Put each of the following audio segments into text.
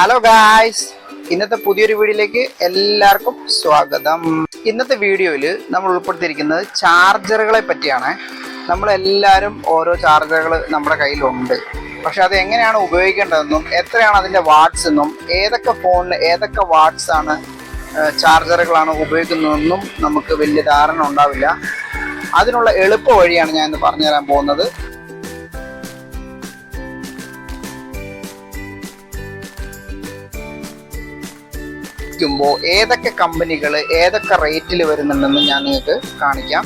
Hello guys, ഇന്നത്തെ പുതിയൊരു വീഡിയോയിലേക്ക് എല്ലാവർക്കും സ്വാഗതം. ഇന്നത്തെ വീഡിയോയിൽ നമ്മൾ ഉൾപ്പെടുത്തിയിരിക്കുന്നത് ചാർജറുകളെ പറ്റിയാണ്. നമ്മളെല്ലാവരും ഓരോ ചാർജറുകൾ നമ്മുടെ കയ്യിലുണ്ട്. പക്ഷെ അത് എങ്ങനെയാണ് ഉപയോഗിക്കേണ്ടതെന്നും എത്രയാണ് അതിൻ്റെ വാട്ട്സ് എന്നും ഏതൊക്കെ ഫോണിന് ഏതൊക്കെ വാട്ട്സ് ആണ് ചാർജറുകളാണ് ഉപയോഗിക്കുന്നതെന്നും നമുക്ക് വലിയ ധാരണ ഉണ്ടാവില്ല. അതിനുള്ള എളുപ്പ വഴിയാണ് ഞാൻ ഇന്ന് പറഞ്ഞു തരാൻ പോകുന്നത്. ഏതൊക്കെ കമ്പനികൾ ഏതൊക്കെ റേറ്റിൽ വരുന്നുണ്ടെന്ന് ഞാൻ നിങ്ങൾക്ക് കാണിക്കാം.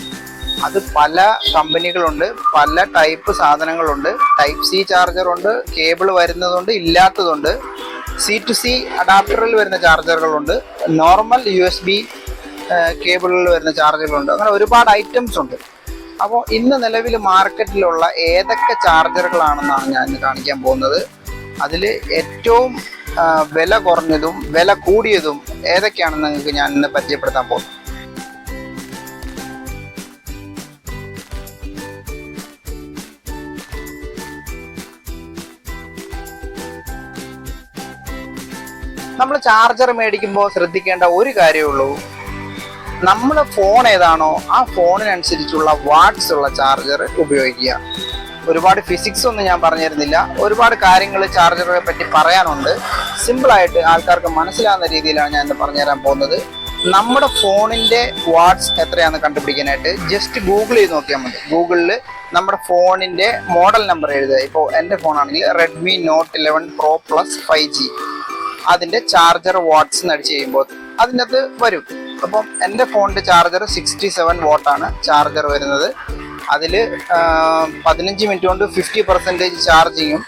അത് പല കമ്പനികളുണ്ട്, പല ടൈപ്പ് സാധനങ്ങളുണ്ട്. ടൈപ്പ് സി ചാർജറുണ്ട്, കേബിൾ വരുന്നതുണ്ട്, ഇല്ലാത്തതുണ്ട്. C2C അഡാപ്റ്ററിൽ വരുന്ന ചാർജറുകളുണ്ട്, നോർമൽ USB കേബിളിൽ വരുന്ന ചാർജറുകളുണ്ട്. അങ്ങനെ ഒരുപാട് ഐറ്റംസ് ഉണ്ട്. അപ്പോൾ ഇന്ന് നിലവിൽ മാർക്കറ്റിലുള്ള ഏതൊക്കെ ചാർജറുകളാണെന്നാണ് ഞാൻ ഇന്ന് കാണിക്കാൻ പോകുന്നത്. അതിൽ ഏറ്റവും വില കുറഞ്ഞതും വില കൂടിയതും ഏതൊക്കെയാണെന്ന് നിങ്ങൾക്ക് ഞാൻ ഇന്ന് പരിചയപ്പെടുത്താൻ പോകുന്നു. നമ്മൾ ചാർജർ മേടിക്കുമ്പോൾ ശ്രദ്ധിക്കേണ്ട ഒരു കാര്യമേ ഉള്ളൂ, നമ്മുടെ ഫോൺ ഏതാണോ ആ ഫോണിനനുസരിച്ചുള്ള വാട്ട്സ് ഉള്ള ചാർജർ ഉപയോഗിക്കുക. ഒരുപാട് ഫിസിക്സ് ഒന്നും ഞാൻ പറഞ്ഞു തരുന്നില്ല, ഒരുപാട് കാര്യങ്ങൾ ചാർജറുകളെ പറ്റി പറയാനുണ്ട്. സിമ്പിളായിട്ട് ആൾക്കാർക്ക് മനസ്സിലാവുന്ന രീതിയിലാണ് ഞാൻ ഇന്ന് പറഞ്ഞു തരാൻ പോകുന്നത്. നമ്മുടെ ഫോണിൻ്റെ വാട്ട്സ് എത്രയാണെന്ന് കണ്ടുപിടിക്കാനായിട്ട് ജസ്റ്റ് ഗൂഗിൾ ചെയ്ത് നോക്കിയാൽ മതി. ഗൂഗിളിൽ നമ്മുടെ ഫോണിൻ്റെ മോഡൽ നമ്പർ എഴുതുക. ഇപ്പോൾ എൻ്റെ ഫോണാണെങ്കിൽ Redmi Note 11 Pro Plus 5G, അതിൻ്റെ ചാർജർ വാട്ട്സ് എന്ന് അടിച്ച് കഴിയുമ്പോൾ അതിനകത്ത് വരും. അപ്പം എൻ്റെ ഫോണിൻ്റെ ചാർജർ 67 വാട്ടാണ് ചാർജർ വരുന്നത്. അതിൽ 15 മിനിറ്റ് കൊണ്ട് 50% ചാർജിങ്ങും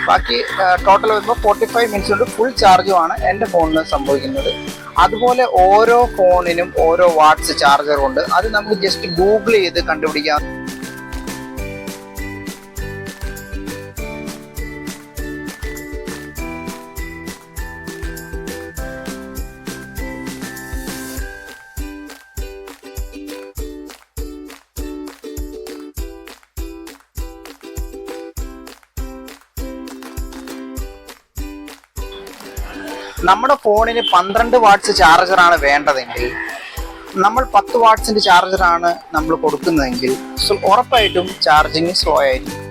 ബാക്കി ടോട്ടൽ വരുമ്പോൾ 45 മിനിറ്റ്സ് കൊണ്ട് ഫുൾ ചാർജുമാണ് എൻ്റെ ഫോണിന് സംഭവിക്കുന്നത്. അതുപോലെ ഓരോ ഫോണിനും ഓരോ വാട്ട്സ് ചാർജറുണ്ട്. അത് നമുക്ക് ജസ്റ്റ് ഗൂഗിൾ ചെയ്ത് കണ്ടുപിടിക്കാം. നമ്മുടെ ഫോണിന് 12 വാട്ട്സ് ചാർജറാണ് വേണ്ടതെങ്കിൽ, നമ്മൾ 10 വാട്ട്സിൻ്റെ ചാർജറാണ് നമ്മൾ കൊടുക്കുന്നതെങ്കിൽ ഉറപ്പായിട്ടും ചാർജിങ് സ്ലോ ആയിരിക്കും.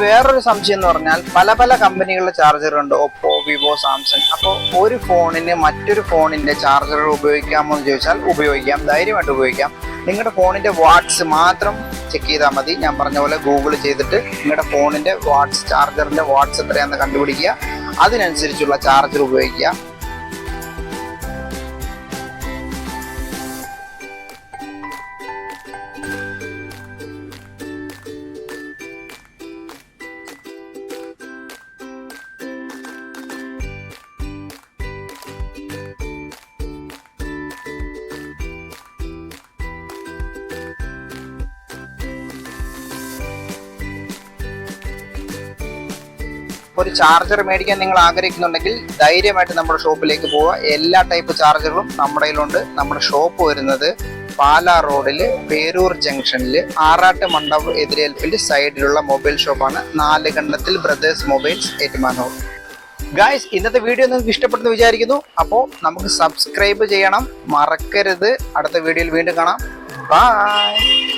വേറൊരു സംശയം എന്ന് പറഞ്ഞാൽ പല പല കമ്പനികളുടെ ചാർജറുണ്ട്, ഒപ്പോ, വിവോ, സാംസങ്. അപ്പോൾ ഒരു ഫോണിന് മറ്റൊരു ഫോണിൻ്റെ ചാർജറുകൾ ഉപയോഗിക്കാമോ എന്ന് ചോദിച്ചാൽ ഉപയോഗിക്കാം, ധൈര്യമായിട്ട് ഉപയോഗിക്കാം. നിങ്ങളുടെ ഫോണിൻ്റെ വാട്ട്സ് മാത്രം ചെക്ക് ചെയ്താൽ മതി. ഞാൻ പറഞ്ഞ പോലെ ഗൂഗിൾ ചെയ്തിട്ട് നിങ്ങളുടെ ഫോണിൻ്റെ വാട്ട്സ്, ചാർജറിൻ്റെ വാട്ട്സ് എത്രയാണെന്ന് കണ്ടുപിടിക്കുക, അതിനനുസരിച്ചുള്ള ചാർജർ ഉപയോഗിക്കുക. ഒരു ചാർജർ മേടിക്കാൻ നിങ്ങൾ ആഗ്രഹിക്കുന്നുണ്ടെങ്കിൽ ധൈര്യമായിട്ട് നമ്മുടെ ഷോപ്പിലേക്ക് പോവുക. എല്ലാ ടൈപ്പ് ചാർജറുകളും നമ്മുടെ കയ്യിലുണ്ട്. നമ്മുടെ ഷോപ്പ് വരുന്നത് പാലാ റോഡിൽ പേരൂർ ജംഗ്ഷനിൽ ആറാട്ട് മണ്ഡപം എതിരേൽപ്പിൻ്റെ സൈഡിലുള്ള മൊബൈൽ ഷോപ്പാണ് 4 കണ്ടത്തിൽ ബ്രദേഴ്സ് മൊബൈൽസ് ഏറ്റുമാനൂർ. ഗായ്സ്, ഇന്നത്തെ വീഡിയോ നിങ്ങൾക്ക് ഇഷ്ടപ്പെട്ടെന്ന് വിചാരിക്കുന്നു. അപ്പോൾ നമുക്ക് സബ്സ്ക്രൈബ് ചെയ്യണം, മറക്കരുത്. അടുത്ത വീഡിയോയിൽ വീണ്ടും കാണാം. ബൈ.